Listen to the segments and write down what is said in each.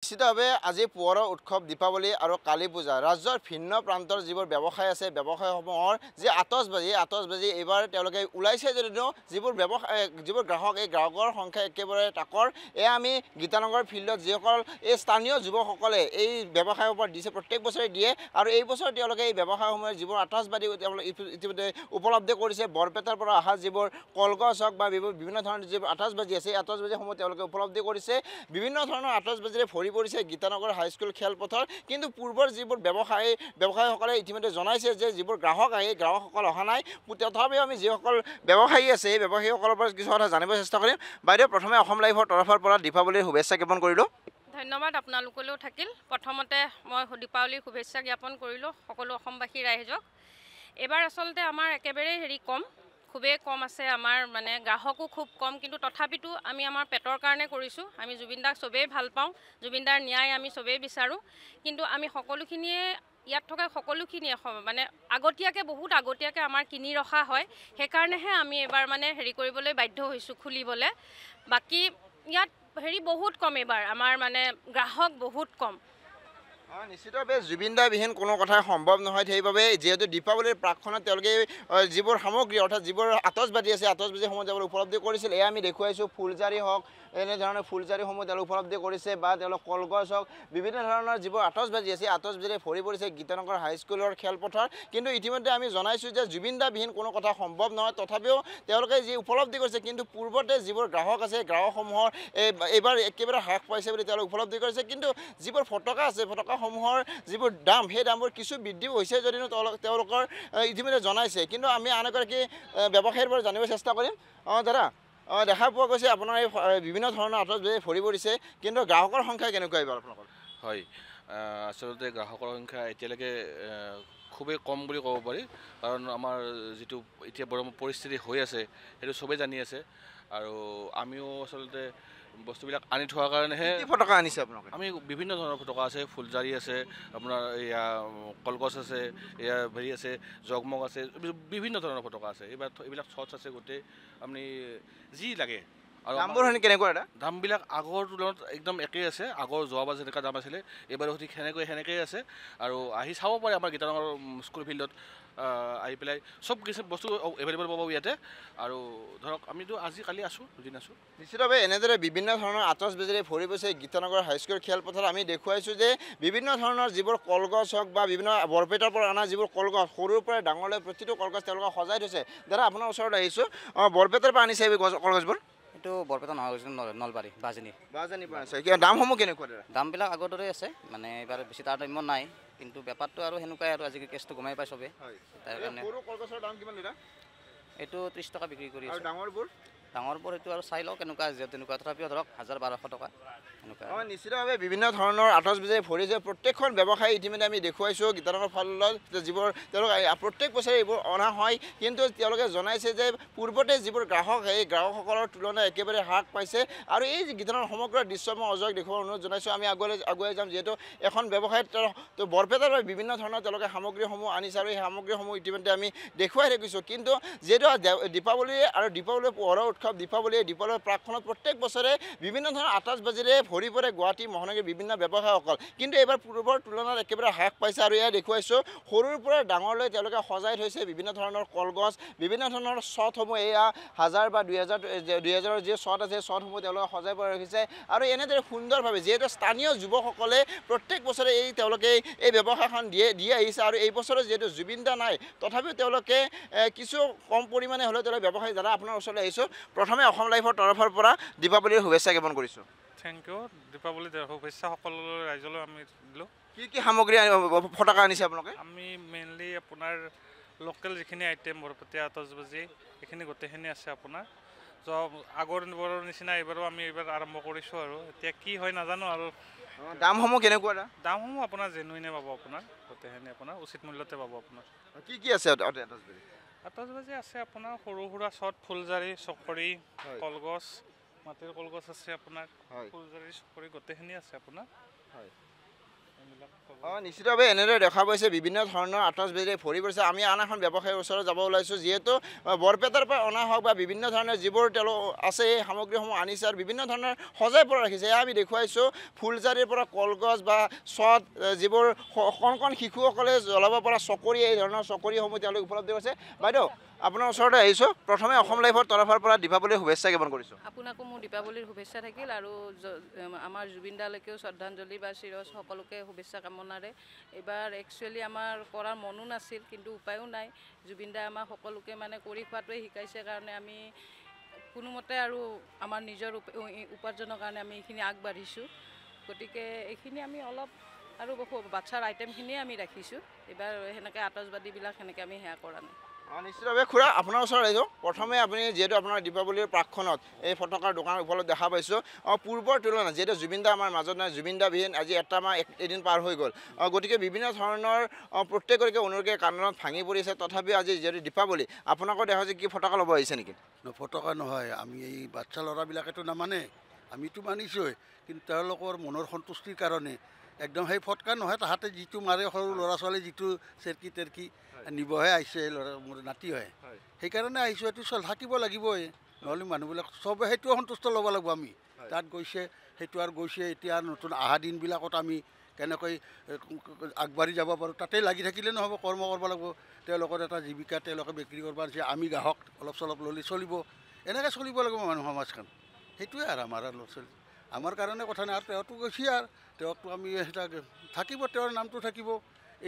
নিশ্চিতভাৱে আজি পোহৰৰ উৎসৱ দীপাৱলী আৰু কালী পূজা ৰাজ্যৰ ভিন্ন প্ৰান্তৰ যিবোৰ ব্যৱসায় আছে ব্যৱসায়সমূহৰ যি আতচবাজি এইবাৰ তেওঁলোকে ওলাইছে যদিও যিবোৰ গ্ৰাহক এই গ্ৰাহকৰ সংখ্যা একেবাৰে তাকৰ এয়া আমি গীতানগৰ ফিল্ডত যিসকল এই স্থানীয় যুৱকসকলে এই ব্যৱসায়সমূহ দিছে প্ৰত্যেক বছৰে দিয়ে আৰু এই বছৰ তেওঁলোকে এই ব্যৱসায়সমূহৰ যিবোৰ আতচবাজি তেওঁলোকে ইতিমধ্যে উপলব্ধি কৰিছে বৰপেটাৰ পৰা অহা যিবোৰ কলগছ হওক বা বিভিন্ন ধৰণৰ যিবোৰ আতচবাজি আছে এই আতচবাজিসমূহ তেওঁলোকে উপলব্ধি কৰিছে বিভিন্ন ধৰণৰ আতচবাজিৰে ভৰি পৰিছে গীতানগৰ হাইস্কুল খেলপথাৰ কিন্তু পূৰ্বৰ যিবোৰ ব্যৱসায়ীসকলে ইতিমধ্যে জনাইছে যে যিবোৰ গ্ৰাহক আহে গ্ৰাহকসকল অহা নাই তথাপিও আমি যিসকল ব্যৱসায়ী আছে এই ব্যৱসায়ীসকলৰ পৰা কিছু কথা জানিব চেষ্টা কৰিম বাইদেউ প্ৰথমে অসম লাইভৰ তৰফৰ পৰা দীপাৱলীৰ শুভেচ্ছা জ্ঞাপন কৰিলোঁ ধন্যবাদ আপোনালোকলৈও থাকিল প্ৰথমতে মই দীপাৱলীৰ শুভেচ্ছা জ্ঞাপন কৰিলোঁ সকলো অসমবাসী ৰাইজক এবাৰ আচলতে আমাৰ একেবাৰে কম খুবেই কম আছে আমাৰ মানে গ্ৰাহকো খুব কম কিন্তু তথাপিতো আমি আমাৰ পেটৰ কাৰণে কৰিছোঁ আমি জুবিন দাক চবেই ভাল পাওঁ জুবিন দাৰ ন্যায় আমি চবেই বিচাৰোঁ কিন্তু আমি সকলোখিনিয়ে ইয়াত থকা সকলোখিনিয়ে মানে বহুত আগতীয়াকৈ আমাৰ কিনি ৰখা হয় সেইকাৰণেহে আমি এবাৰ মানে কৰিবলৈ বাধ্য হৈছোঁ খুলিবলৈ বাকী ইয়াত বহুত কম এবাৰ আমাৰ মানে গ্ৰাহক বহুত কম নিশ্চিতভাৱে জুবিন দা বিহীন কোনো কথাই সম্ভৱ নহয় সেইবাবে যিহেতু দীপাৱলীৰ প্ৰাকখনত তেওঁলোকে যিবোৰ সামগ্ৰী অৰ্থাৎ যিবোৰ আতচবাজি আছে আতচবাজিসমূহ তেওঁলোকে উপলব্ধি কৰিছিল এয়া আমি দেখুৱাইছোঁ ফুলজাৰি হওক এনেধৰণৰ ফুলজাৰিসমূহ তেওঁলোকে উপলব্ধি কৰিছে বা তেওঁলোক কলগছ হওক বিভিন্ন ধৰণৰ যিবোৰ আতচবাজি আছে আতচবাজিৰে ভৰি পৰিছে গীতানগৰ হাইস্কুলৰ খেলপথাৰ কিন্তু ইতিমধ্যে আমি জনাইছোঁ যে জুবিন দা বিহীন কোনো কথা সম্ভৱ নহয় তথাপিও তেওঁলোকে যি উপলব্ধি কৰিছে কিন্তু পূৰ্বতে যিবোৰ গ্ৰাহক আছে গ্ৰাহকসমূহৰ এইবাৰ একেবাৰে হ্ৰাস পাইছে বুলি তেওঁলোকে উপলব্ধি কৰিছে কিন্তু যিবোৰ ফটকা আছে ফটকাসমূহৰ যিবোৰ দাম সেই দামবোৰ কিছু বৃদ্ধি হৈছে যদিও তেওঁলোকৰ ইতিমধ্যে জনাইছে কিন্তু আমি আন এগৰাকী ব্যৱসায়ীৰ পৰা জানিব চেষ্টা কৰিম দাদা দেখা পোৱা গৈছে আপোনাৰ এই বিভিন্ন ধৰণৰ আতচবাজি ভৰি পৰিছে কিন্তু গ্ৰাহকৰ সংখ্যা কেনেকুৱা এইবাৰ আপোনালোকৰ হয় আচলতে গ্ৰাহকৰ সংখ্যা এতিয়ালৈকে খুবেই কম বুলি ক'ব পাৰি কাৰণ আমাৰ যিটো এতিয়া পৰিস্থিতি হৈ আছে সেইটো চবেই জানি আছে আৰু আমিও আচলতে বস্তুবিলাক আনি থোৱাৰ কাৰণেহে ফটকা আনিছে আপোনালোকে আমি বিভিন্ন ধৰণৰ ফটকা আছে ফুলজাৰি আছে আপোনাৰ এয়া কলগছ আছে এয়া আছে জগমগ আছে বিভিন্ন ধৰণৰ ফটকা আছে এইবিলাক চৰ্চ আছে গোটেই আপুনি যি লাগে আৰু দামবোৰ কেনেকুৱা এটা দামবিলাক আগৰ তুলনাত একদম একেই আছে আগৰ যোৱাবাৰ যেনেকুৱা দাম আছিলে এইবাৰো ঠিক সেনেকৈয়ে আছে আৰু আহি চাব পাৰে আমাৰ গীতানগৰ স্কুল ফিল্ডত আহি পেলাই চব কিছু বস্তু এভেইলেবল পাব ইয়াতে আৰু ধৰক আমিতো কালি আছোঁ দুদিন আছোঁ নিশ্চিতভাৱে এনেদৰে বিভিন্ন ধৰণৰ আতচবাজিৰে ভৰি পৰিছে গীতানগৰ হাইস্কুল খেলপথাৰ আমি দেখুৱাইছোঁ যে বিভিন্ন ধৰণৰ যিবোৰ কলগছ হওক বা বিভিন্ন বৰপেটাৰ পৰা অনা যিবোৰ কলগছ সৰুৰ পৰা ডাঙৰলৈ প্ৰতিটো কলগছ তেওঁলোকে সজাই থৈছে দাদা আপোনাৰ ওচৰত আহিছোঁ বৰপেটাৰ পৰা আনিছে এই কলগছবোৰ এইটো বৰপেটা নহয় নলবাৰী বাজনী পৰা আছে দামসমূহ কেনেকুৱা দামবিলাক আগৰ দৰে আছে মানে এইবাৰ বেছি তাৰ ইমান নাই কিন্তু বেপাৰটো আৰু সেনেকুৱাই আৰু আজিকালি কেছটো গমাই পাই চবে তাৰ কাৰণে এইটো 30 টকা বিক্ৰী কৰি আছে ডাঙৰবোৰ এইটো আৰু চাই লওঁ কেনেকুৱা তেনেকুৱা তথাপিও ধৰক 1000-1200 টকা এনেকুৱা নিশ্চিতভাৱে বিভিন্ন ধৰণৰ আতচবাজি ভৰিছে প্ৰত্যেকখন ব্যৱসায়ী ইতিমধ্যে আমি দেখুৱাইছোঁ গীতানগৰ ফালত যিবোৰ তেওঁলোকে প্ৰত্যেক বছৰে এইবোৰ অনা হয় কিন্তু তেওঁলোকে জনাইছে যে পূৰ্বতে যিবোৰ গ্ৰাহক সেই গ্ৰাহকসকলৰ তুলনাত একেবাৰে হ্ৰাস পাইছে আৰু এই গীতানগৰ সমগ্ৰ দৃশ্য মই অজয়ক দেখুৱাবলৈ অনুৰোধ জনাইছোঁ আমি আগুৱাই যাম যিহেতু এখন ব্যৱসায়ত বৰপেটাৰ বিভিন্ন ধৰণৰ তেওঁলোকে সামগ্ৰীসমূহ আনিছে আৰু এই সামগ্ৰীসমূহ ইতিমধ্যে আমি দেখুৱাই থাকিছোঁ কিন্তু যিহেতু দীপাৱলী আৰু দীপাৱলীৰ পোহৰৰ উৎসৱ দীপাৱলীৰ প্ৰাকখনত প্ৰত্যেক বছৰে বিভিন্ন ধৰণৰ আতচবাজিৰে ভৰি পৰে গুৱাহাটী মহানগৰীৰ বিভিন্ন ব্যৱসায়ীসকল কিন্তু এইবাৰ পূৰ্বৰ তুলনাত একেবাৰে হ্ৰাস পাইছে আৰু এয়া দেখুৱাইছোঁ সৰুৰ পৰা ডাঙৰলৈ তেওঁলোকে সজাই থৈছে বিভিন্ন ধৰণৰ কলগছ বিভিন্ন ধৰণৰ শ্বটসমূহ এয়া 1000 বা 2000 যি শ্বট আছে শ্বটসমূহ তেওঁলোকে সজাই পৰাই ৰাখিছে আৰু এনেদৰে সুন্দৰভাৱে যিহেতু স্থানীয় যুৱকসকলে প্ৰত্যেক বছৰে তেওঁলোকে এই ব্যৱসায়খন দিয়ে আহিছে আৰু এই বছৰে যিহেতু জুবিন দা নাই তথাপিও তেওঁলোকে কিছু কম পৰিমাণে হ'লেও তেওঁলোকে ব্যৱসায়ী দ্বাৰা আপোনাৰ ওচৰলৈ আহিছোঁ প্ৰথমে অসম লাইভৰ তৰফৰ পৰা দীপাৱলীৰ শুভেচ্ছা জ্ঞাপন কৰিছোঁ থেংক ইউ দীপাৱলীৰ শুভেচ্ছা সকলো ৰাইজলৈ আমি দিলোঁ কি সামগ্ৰী ফটকা আনিছে আপোনালোকে আমি মেইনলি আপোনাৰ লোকেল যিখিনি আইটেম বৰপেটীয়া আতচবাজি এইখিনি গোটেইখিনি আছে আপোনাৰ আগৰ নিচিনা এইবাৰো আমি আৰম্ভ কৰিছোঁ আৰু এতিয়া কি হয় নাজানো আৰু দামসমূহ কেনেকুৱা দামসমূহ আপোনাৰ জেনুইনে পাব আপোনাৰ গোটেইখিনি আপোনাৰ উচিত মূল্যতে পাব আপোনাৰ কি আছে আতচবাজি আছে আপোনাৰ সৰু সুৰা শ্বট ফুলজাৰি চকৰি কলগছ মাটিৰ কলগছ আছে আপোনাৰ ফুলজাৰি চকৰি গোটেইখিনি আছে আপোনাৰ এইবিলাক ক'ব। নিশ্চিতভাৱে এনেদৰে দেখা পাইছে বিভিন্ন ধৰণৰ আতচবাজিৰে ভৰি পৰিছে। আমি আন এখন ব্যৱসায়ীৰ ওচৰত যাব ওলাইছোঁ, যিহেতু বৰপেটাৰ পৰা অনা হওক বা বিভিন্ন ধৰণৰ যিবোৰ তেওঁলোক আছে এই সামগ্ৰীসমূহ আনিছে আৰু বিভিন্ন ধৰণৰ সজাই পৰা ৰাখিছে। এয়া আমি দেখুৱাইছোঁ ফুলজাৰিৰ পৰা কলগছ বা চট, যিবোৰ কণ কণ শিশুসকলে জ্বলাব পৰা চকৰি, এই ধৰণৰ চকৰিসমূহ তেওঁলোক উপলব্ধ কৰিছে। বাইদেউ, আপোনাৰ ওচৰতে আহিছোঁ। প্ৰথমে অসম লাইভৰ তৰফৰ পৰা দীপাৱলীৰ শুভেচ্ছা জ্ঞাপন কৰিছোঁ। আপোনাকো মোৰ দীপাৱলীৰ শুভেচ্ছা থাকিল আৰু আমাৰ জুবিন দালৈকেও শ্ৰদ্ধাঞ্জলি বা সকলোকে শুভেচ্ছা কামনাৰে। এইবাৰ একচুৱেলি আমাৰ কৰাৰ মনো নাছিল, কিন্তু উপায়ো নাই। জুবিন দাই আমাক সকলোকে মানে কৰি খোৱাটোৱে শিকাইছে কাৰণে আমি কোনোমতে আৰু আমাৰ নিজৰ উপাৰ্জনৰ কাৰণে আমি এইখিনি আগবাঢ়িছোঁ। গতিকে এইখিনি আমি অলপ আৰু বাচ্ছাৰ আইটেমখিনিয়ে আমি ৰাখিছোঁ। এইবাৰ সেনেকৈ আতচবাদীবিলাক সেনেকৈ আমি সেয়া কৰা নাই। নিশ্চিতভাৱে খুৰা, আপোনাৰ ওচৰত আহিছোঁ। প্ৰথমে আপুনি যিহেতু আপোনাৰ দীপাৱলীৰ প্ৰাকখনত এই ফটকাৰ দোকানৰ ওপৰত দেখা পাইছোঁ, পূৰ্বৰ তুলনাত যিহেতু জুবিন দা আমাৰ মাজত নাই, জুবিন দা বিহীন আজি এটা মাহ এদিন পাৰ হৈ গ'ল। গতিকে বিভিন্ন ধৰণৰ প্ৰত্যেকৰে অনুৰোধে কাণত ভাঙি পৰিছে। তথাপিও আজি যিহেতু দীপাৱলী, আপোনাকো দেখা হৈছে কি ফটকা ল'ব আহিছে নেকি? ফটকা নহয়, আমি এই বাচ্ছা ল'ৰাবিলাকেতো নামানে, আমিতো মানিছোঁৱে, কিন্তু তেওঁলোকৰ মনৰ সন্তুষ্টিৰ কাৰণে একদম সেই ফটকা নহয়, তাহাঁতে যিটো মাৰে সৰু ল'ৰা ছোৱালী যিটো চেৰকি তেৰকি নিবহে আহিছে, ল'ৰা মোৰ নাতি হয়, সেইকাৰণে আহিছোঁ। এইটো থাকিব লাগিবই, নহ'লে মানুহবিলাক চবে সেইটোও সন্তুষ্ট ল'ব লাগিব। আমি তাত গৈছে, সেইটো আৰু গৈছে, এতিয়া নতুন অহা দিনবিলাকত আমি কেনেকৈ আগবাঢ়ি যাব পাৰোঁ তাতেই লাগি থাকিলে নহ'ব, কৰ্ম কৰিব লাগিব। তেওঁলোকৰ এটা জীৱিকা, তেওঁলোকে বিক্ৰী কৰিব পাৰিছে, আমি গ্ৰাহক অলপ চলপ ল'লে চলিব, এনেকৈ চলিব লাগিব মানুহ সমাজখন। সেইটোৱে আৰু আমাৰ ল'ৰা ছোৱালী, আমাৰ কাৰণে কথা নাই। আৰু তেওঁতো গৈছে, আৰু তেওঁকতো আমি থাকিব, তেওঁৰ নামটো থাকিব,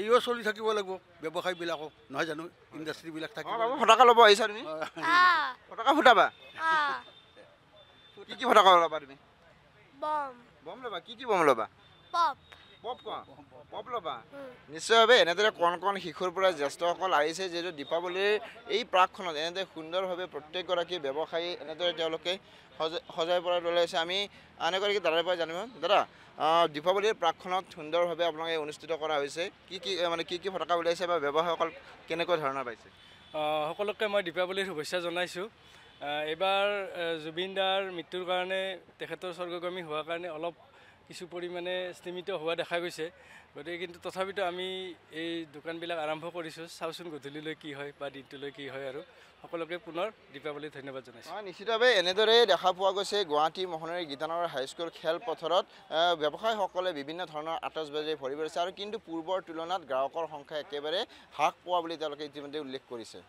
এইও চলি থাকিব লাগিব ব্যৱসায়বিলাকক, নহয় জানো? ইণ্ডাষ্ট্ৰীবিলাক থাকিব। ফটকা ল'ব আহিছা তুমি? ফটকা ফুটাবা? কি ফটকা ল'বা তুমি? বম ল'বা? কি বম ল'বা? পপ ল'বা? নিশ্চয়ভাৱে এনেদৰে কণ কণ শিশুৰ পৰা জ্যেষ্ঠসকল আহিছে, যিহেতু দীপাৱলীৰ এই প্ৰাকখনত এনেদৰে সুন্দৰভাৱে প্ৰত্যেকগৰাকী ব্যৱসায়ী এনেদৰে তেওঁলোকে সজাই পৰাই ওলাইছে। আমি আন এগৰাকী দাদাৰ পৰা জানিম। দাদা, দীপাৱলীৰ প্ৰাকখনত সুন্দৰভাৱে আপোনালোকে অনুষ্ঠিত কৰা হৈছে, কি ফটকা ওলাইছে বা ব্যৱসায়ীসকল কেনেকুৱা ধৰণৰ পাইছে? সকলোকে মই দীপাৱলীৰ শুভেচ্ছা জনাইছোঁ। এইবাৰ জুবিন দাৰ মৃত্যুৰ কাৰণে, তেখেতৰ স্বৰ্গগামী হোৱাৰ কাৰণে অলপ কিছু পৰিমাণে স্তীমিত হোৱা দেখা গৈছে। গতিকে কিন্তু তথাপিতো আমি এই দোকানবিলাক আৰম্ভ কৰিছোঁ। চাওঁচোন গধূলিলৈ কি হয় বা দিনটোলৈ কি হয়, আৰু সকলোকে পুনৰ দীপাৱলীৰ ধন্যবাদ জনাইছোঁ। নিশ্চিতভাৱে এনেদৰে দেখা পোৱা গৈছে গুৱাহাটী মহানগৰী গীতানগৰ হাইস্কুল খেলপথাৰত ব্যৱসায়ীসকলে বিভিন্ন ধৰণৰ আতচবাজিৰে ভৰি পৰিছে, আৰু কিন্তু পূৰ্বৰ তুলনাত গ্ৰাহকৰ সংখ্যা একেবাৰে হ্ৰাস পোৱা বুলি তেওঁলোকে ইতিমধ্যে উল্লেখ কৰিছে।